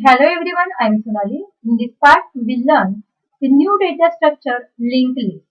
Hello everyone, I am Sonali. In this part, we will learn the new data structure linked list.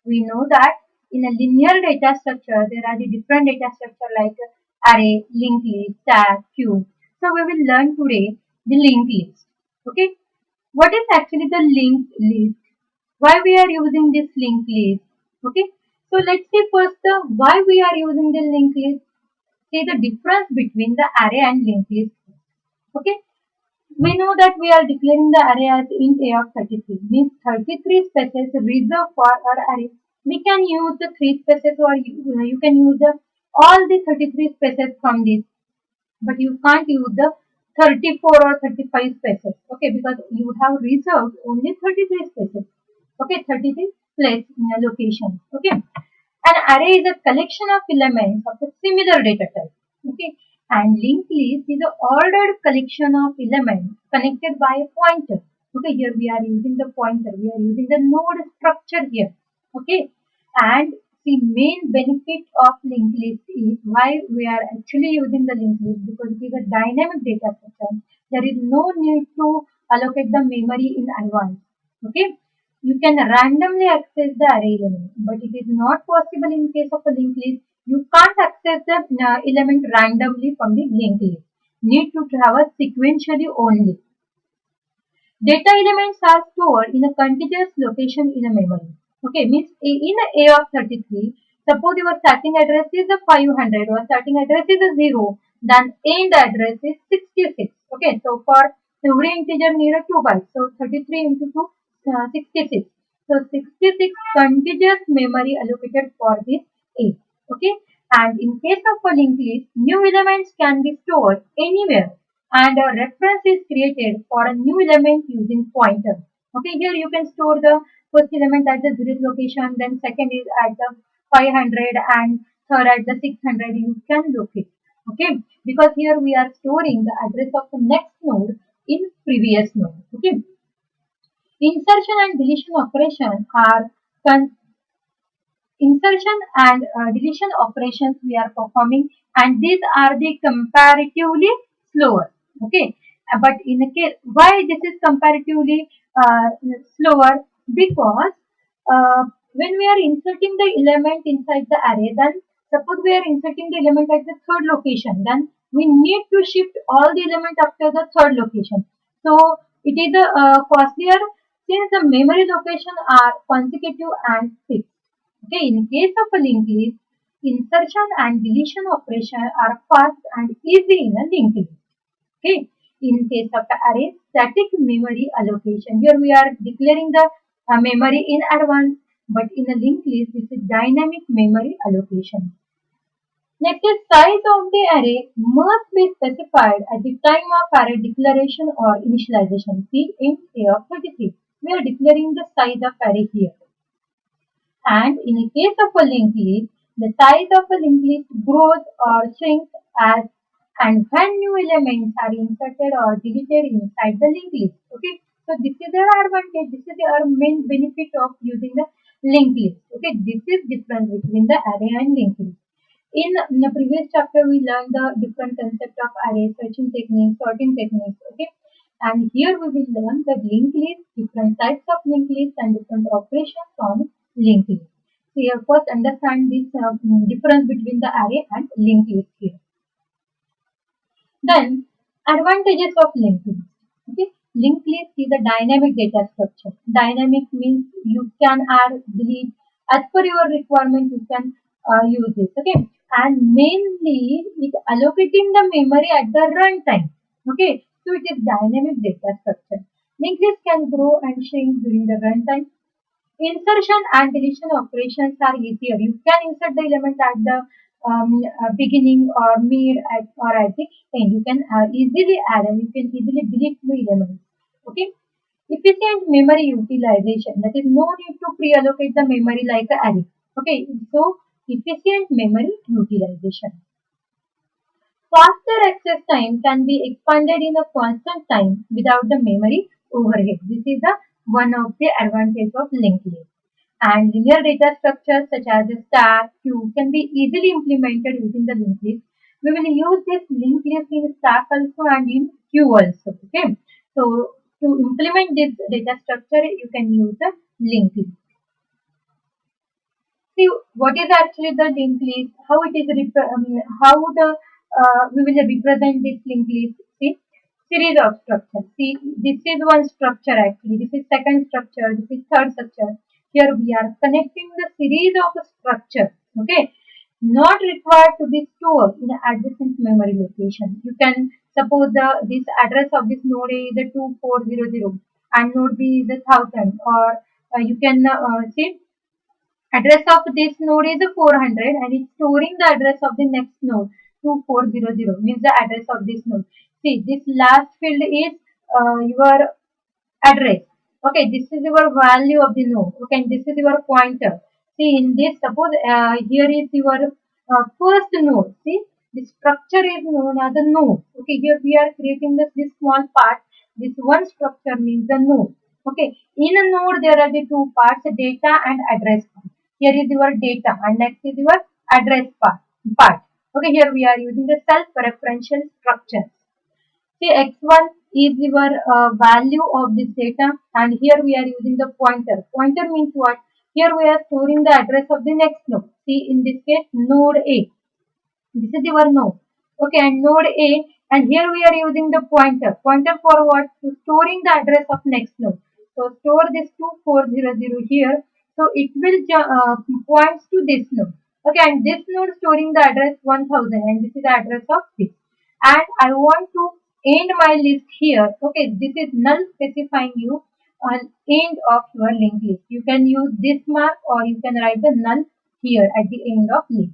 We know that in a linear data structure, there are the different data structure like array, linked list, stack, queue. So we will learn today the linked list. Okay, what is actually the linked list? Why we are using this linked list? Okay, so let's see first the why we are using the linked list. See the difference between the array and linked list. Okay, we know that we are declaring the array as int a of 33, means 33 spaces reserved for our array. We can use the 3 spaces or you can use all the 33 spaces from this, but you can't use the 34 or 35 spaces, okay, because you have reserved only 33 spaces, okay, 33 place location, okay. An array is a collection of elements of a similar data type. Okay, and linked list is an ordered collection of elements connected by a pointer. Okay, here we are using the pointer. We are using the node structure here. Okay, and the main benefit of linked list is why we are actually using the linked list, because it is a dynamic data structure. There is no need to allocate the memory in advance. Okay, you can randomly access the array element, but it is not possible in case of a linked list. You can't access the element randomly from the linked list. Need to traverse sequentially only. Data elements are stored in a contiguous location in a memory. Okay, means in a of 33, suppose your starting address is a 500 or starting address is a 0, then end address is 66. Okay, so for every integer need a 2 bytes. So 33 into 2, 66. So 66 contiguous memory allocated for this A. Okay, and in case of a linked list, new elements can be stored anywhere and a reference is created for a new element using pointer. Okay, here you can store the first element at the 0th location, then second is at the 500 and third at the 600. You can locate. Okay, because here we are storing the address of the next node in previous node. Okay, insertion and deletion operation are insertion and deletion operations we are performing, and these are the comparatively slower. Okay, but in a case why this is comparatively slower, because uh, when we are inserting the element inside the array, then suppose we are inserting the element at the third location, then we need to shift all the element after the third location. So it is costlier since the memory location are consecutive and fixed. Okay, in case of a linked list, insertion and deletion operation are fast and easy in a linked list. Okay, in case of the array, static memory allocation. Here we are declaring the memory in advance, but in a linked list, this is dynamic memory allocation. Next is size of the array must be specified at the time of array declaration or initialization. See in A of 33. We are declaring the size of array here. And in a case of a linked list, the size of a linked list grows or shrinks as and when new elements are inserted or deleted inside the linked list. Okay, so this is our advantage. This is our main benefit of using the linked list. Okay, this is difference between the array and linked list. In the previous chapter, we learned the different concept of array, searching techniques, sorting techniques. Okay, and here we will learn the linked list, different types of linked list, and different operations on linked list. So here first understand this difference between the array and linked list here. Then advantages of linked list. Okay, linked list is a dynamic data structure. Dynamic means you can add, delete as per your requirement. You can use this. Okay, and mainly it allocating the memory at the runtime. Okay, so it is dynamic data structure. Linked list can grow and shrink during the runtime. Insertion and deletion operations are easier. You can insert the element at the beginning or mid or at the end. You can easily add and you can easily delete the elements. Okay. Efficient memory utilization. That is no need to pre-allocate the memory like a array. Okay. So efficient memory utilization. Faster access time can be expanded in a constant time without the memory overhead. This is the one of the advantages of linked list. And linear data structures such as a stack, queue can be easily implemented using the linked list. We will use this linked list in stack also and in queue also. Okay. So to implement this data structure, you can use the linked list. See what is actually the linked list, how it is how the we will represent this linked list. See, series of structure. See, this is one structure actually. This is second structure. This is third structure. Here we are connecting the series of structure. Okay, not required to be stored in an adjacent memory location. You can suppose this address of this node A is a 2400 and node B is a 1000, or you can see address of this node is 400 and it's storing the address of the next node 2400 means the address of this node. See, this last field is your address. Okay, this is your value of the node. Okay, and this is your pointer. See, in this, suppose here is your first node. See, the structure is known as a node. Okay, here we are creating this small part. This one structure means the node. Okay, in a node there are the two parts, data and address part. Here is your data and next is your address part. Okay, here we are using the self-referential structure. See, x1 is your value of this data and here we are using the pointer. Pointer means what? Here we are storing the address of the next node. See, in this case, node A. This is your node. Okay, and node A, and here we are using the pointer. Pointer for what? To storing the address of next node. So store this 2400 here. So it will points to this node. Okay, and this node storing the address 1000 and this is the address of this. And I want to end my list here. Okay, this is null specifying you an end of your linked list. You can use this mark or you can write the null here at the end of list.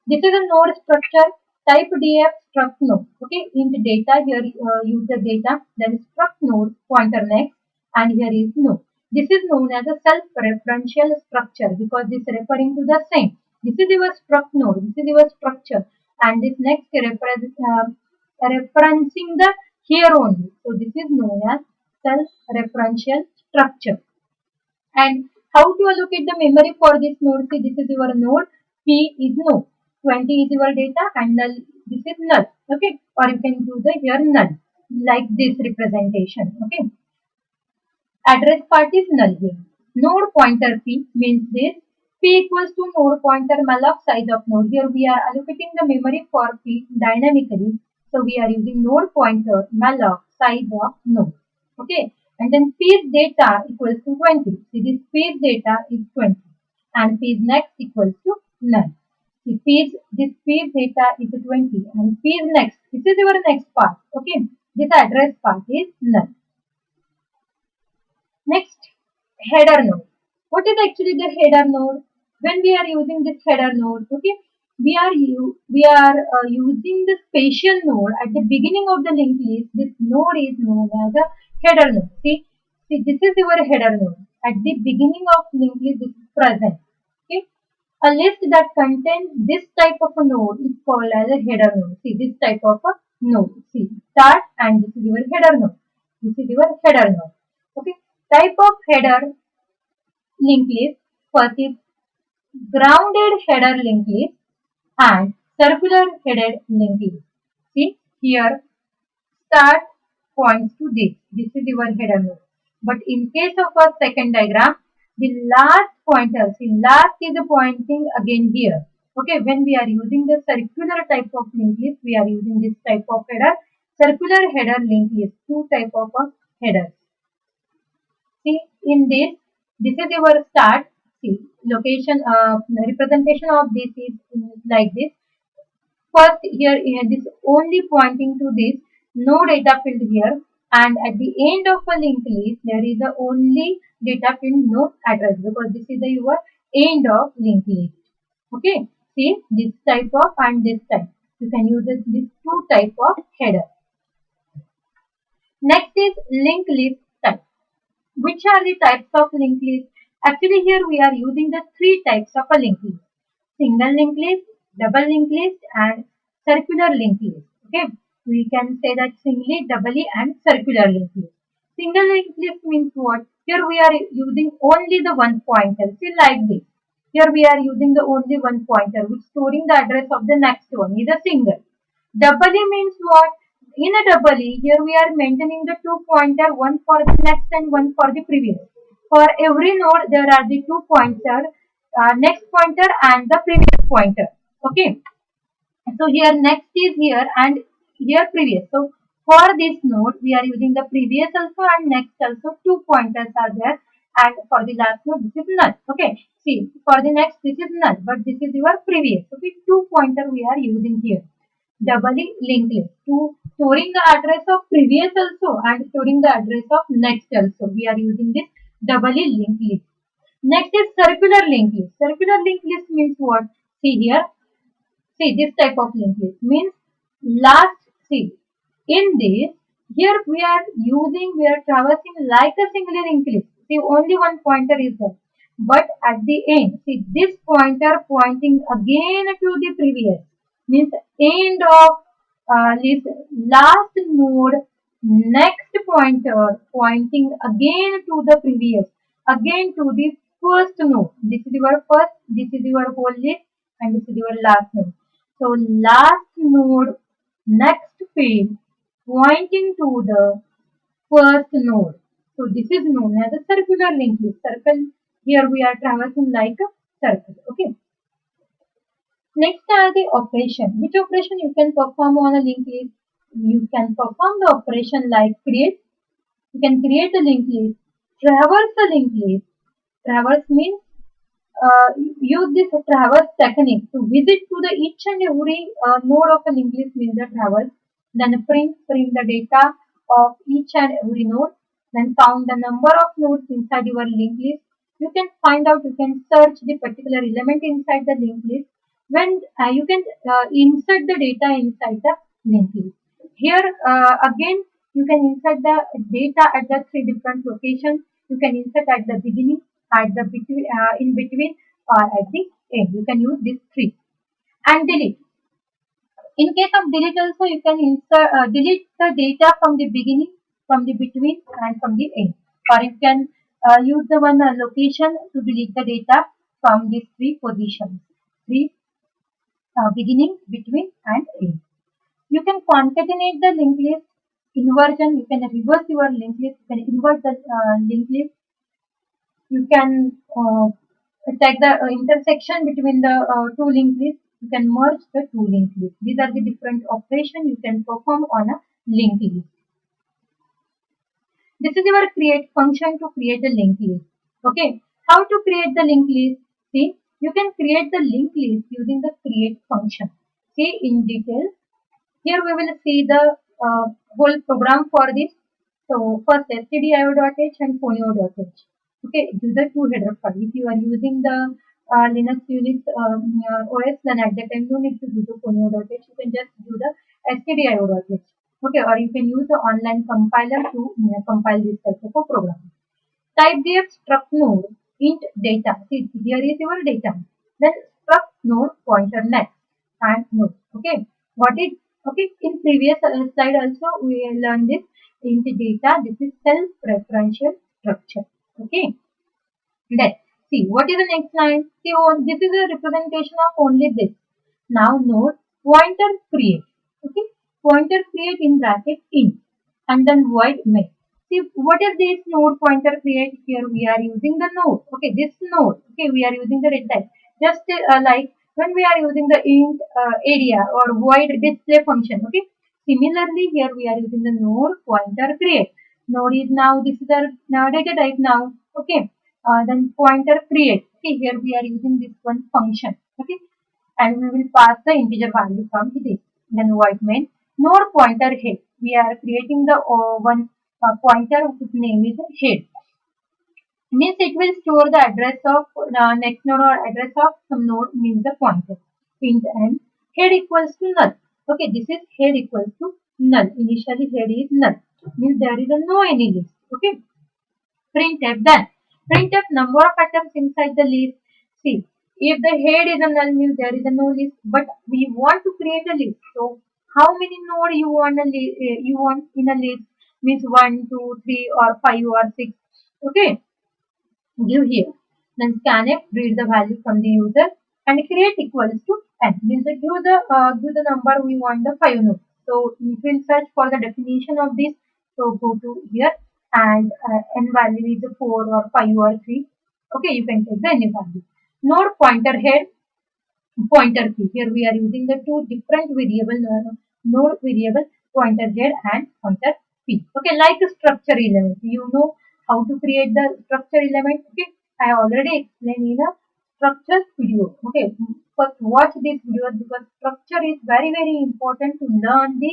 This is a node structure, type df struct node. Okay, in the data here use the data, then struct node pointer next, and here is node. This is known as a self-referential structure because this is referring to the same. This is your struct node, this is your structure, and this next referencing the here only. So this is known as self-referential structure. And how to allocate the memory for this node? See, this is your node, P is node. 20 is your data and null, this is null. Okay, or you can do the here null like this representation. Okay, address part is null here. Node pointer P means this P equals to node pointer malloc size of node. Here we are allocating the memory for P dynamically. So we are using node pointer malloc size of node. Okay, and then P's data equals to 20. See, this P's data is 20 and P's next equals to null. See, this P's data is 20 and P's next, this is your next part. Okay, this address part is null. Next, header node. What is actually the header node? When we are using this header node, okay, we are using the spatial node at the beginning of the linked list. This node is known as a header node. See, this is your header node. At the beginning of linked list, this is present. Okay, a list that contains this type of a node is called as a header node. See, this type of a node. See, start and this is your header node. This is your header node. Okay, type of header linked list. First is grounded header linked list and circular headed linked list. See, here start points to this. This is your header node. But in case of a second diagram, the last pointer, see, last is pointing again here. Okay, when we are using the circular type of linked list, we are using this type of header, circular header linked list, two type of headers. See, in this is your start. See, location, representation of this is like this. First, here this only pointing to this, no data field here, and at the end of a linked list, there is a only data field, no address, because this is your end of linked list. Okay, see, this type of and this type. You can use this two type of header. Next is linked list type. Which are the types of linked list? Actually, here we are using the three types of a linked list: single linked list, double linked list, and circular linked list. Okay, we can say that singly, doubly, and circular linked list. Single linked list means what? Here we are using only the one pointer. See, like this. Here we are using the only one pointer, which storing the address of the next one is a single. Doubly means what? in a double E, here we are maintaining the two pointer, one for the next and one for the previous. For every node, there are the two pointer, next pointer and the previous pointer. Okay. So here next is here and here previous. So for this node, we are using the previous also and next also, two pointers are there. And for the last node, this is null. Okay. See, for the next, this is null, but this is your previous. Okay, two pointer we are using here. Doubly linked list to storing the address of previous also and storing the address of next also. We are using this doubly linked list. Next is circular linked list. Circular linked list means what? See here. See this type of linked list means last. See in this here we are traversing like a single linked list. See only one pointer is there. But at the end, see this pointer pointing again to the previous means end of list last node next pointer pointing again to the previous again to the first node. This is your first, this is your whole list and this is your last node. So last node next field pointing to the first node. So this is known as a circular linked list. Circle here we are traversing like a circle. Okay. Next are the operation. Which operation you can perform on a linked list? You can perform the operation like create. You can create a linked list, traverse a linked list. Traverse means use this traverse technique to visit to the each and every node of a linked list means the traverse. Then print the data of each and every node. Then count the number of nodes inside your linked list. You can find out, you can search the particular element inside the linked list. When you can insert the data inside the linked list. Here again you can insert the data at the three different locations. You can insert at the beginning, at the between, in between, or at the end. You can use these three. And delete. In case of delete also, you can insert delete the data from the beginning, from the between, and from the end. Or you can use the one location to delete the data from these three positions. Three beginning, between, and end. You can concatenate the linked list. Inversion, you can reverse your linked list. You can invert the linked list. You can take the intersection between the two linked lists. You can merge the two linked lists. These are the different operations you can perform on a linked list. This is your create function to create a linked list. Okay, how to create the linked list? See, you can create the linked list using the create function. See in detail. Here we will see the whole program for this. So first stdio.h and conio.h. Okay, these are two header files. If you are using the Linux Unix OS, then at that time you need to do the conio.h. You can just do the stdio.h. Okay, or you can use the online compiler to compile this type of a program. Type df struct node int data. See, here is your data. Then struct node pointer next and node. Okay, what it okay, in previous slide also we learned this int data. This is self-referential structure. Okay. Then see what is the next line. See, this is a representation of only this. Now node pointer create. Okay, pointer create in bracket int and then void main. See what is this node pointer create? Here we are using the node. Okay, this node. Okay, we are using the red type. Just like when we are using the int area or void display function. Okay, similarly here we are using the node pointer create. Node is now, this is the data type now. Okay, then pointer create. Okay, here we are using this one function. Okay, and we will pass the integer value from this. Then void main node pointer head. We are creating the one pointer whose name is head. Means it will store the address of next node or address of some node means the pointer. Int and head equals to null. Okay, this is head equals to null. Initially head is null. Means there is no any list. Okay. Printf then. Printf number of items inside the list. See, if the head is a null means there is a no list, but we want to create a list. So how many node you want in a list means 1, 2, 3 or 5 or 6. Okay. Give here. Then scanf read the value from the user and create equals to n means give the number we want the 5 nodes. So you will search for the definition of this. So go to here and n value is 4 or 5 or 3. Okay, you can take the any value. Node pointer head, pointer p. Here we are using the two different variable, node variable, pointer head and pointer p. Okay, like a structure element. You know how to create the structure element. Okay, I already explained in a structure video. Okay, first watch this video because structure is very important to learn the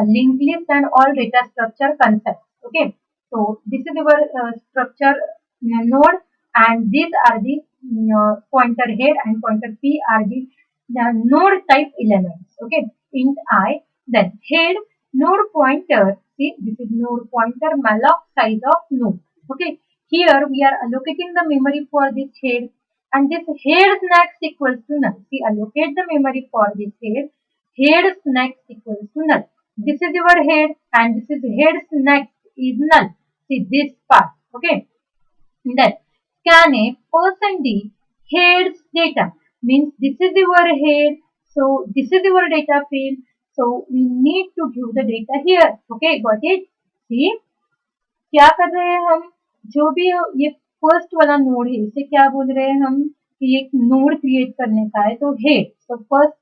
linked list and all data structure concepts. Okay, so this is our structure node, and these are the pointer head and pointer p are the node type elements. Okay, int I, then head node pointer. See, this is node pointer malloc size of node. Okay, here we are allocating the memory for this head, and this head next equals to null. See, allocate the memory for this head. Head next equals to null. This is your head, and this is head next is null. See this part. Okay, then scan a %d heads data means this is your head, so this is your data field, so we need to give the data here. Okay, got it? See, क्या कर रहे हैं हम, जो भी ये first वाला node है इसे क्या बोल रहे हैं हम कि एक नोड क्रिएट करने का है, तो हेड, तो फर्स्ट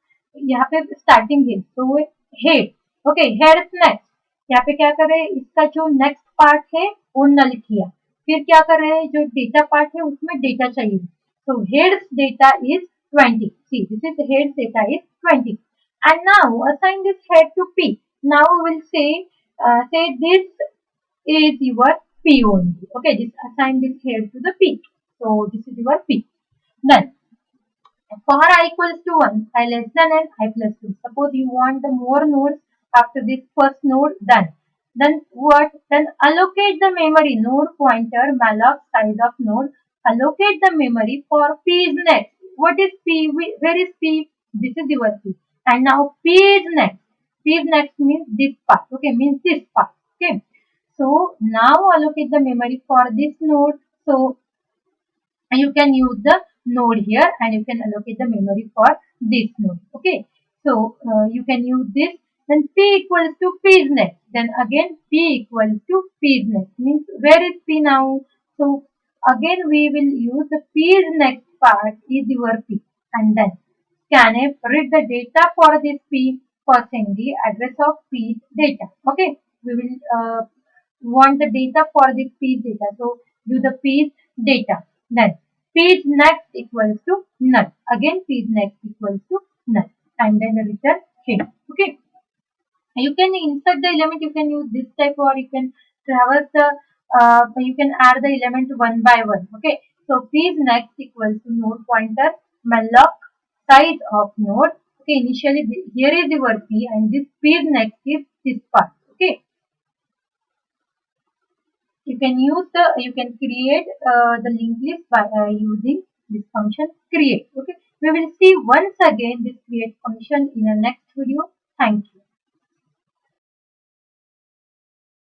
यहाँ पे स्टार्टिंग है तो हेड. ओके, हेड नेक्स्ट, यहाँ पे क्या कर रहे हैं, इसका जो नेक्स्ट पार्ट है वो नल किया, फिर क्या कर रहे हैं, जो डेटा पार्ट है उसमें डेटा चाहिए, so heads data is 20. See, this is heads data is 20, and now assign this head to p. Now we will say this is your p only. Okay, just assign this head to the p, so this is your p. Then for I equals to 1, I less than n, I plus 2. Suppose you want the more nodes after this first node, done. Then what? Then allocate the memory node pointer malloc size of node. Allocate the memory for p is next. What is p? Where is p? This is your p. And now p is next. P is next means this part. Okay, means this part. Okay. So now allocate the memory for this node. So you can use the node here and you can allocate the memory for this node. Okay, so you can use this. Then p equals to p is next, then again p equals to p is next means where is p now, so again we will use the p is next part is your p, and then scanf read the data for this p for send the address of p data. Okay, we will want the data for this p data, so do the p data, then page next equals to null. Again page next equals to null, and then return head. Okay. You can insert the element. You can use this type, or you can traverse the. You can add the element one by one. Okay. So page next equals to node pointer malloc size of node. Okay. Initially here is your p, and this page next is this part. Okay. You can create the linked list by using this function create. Okay, we will see once again this create function in the next video. Thank you.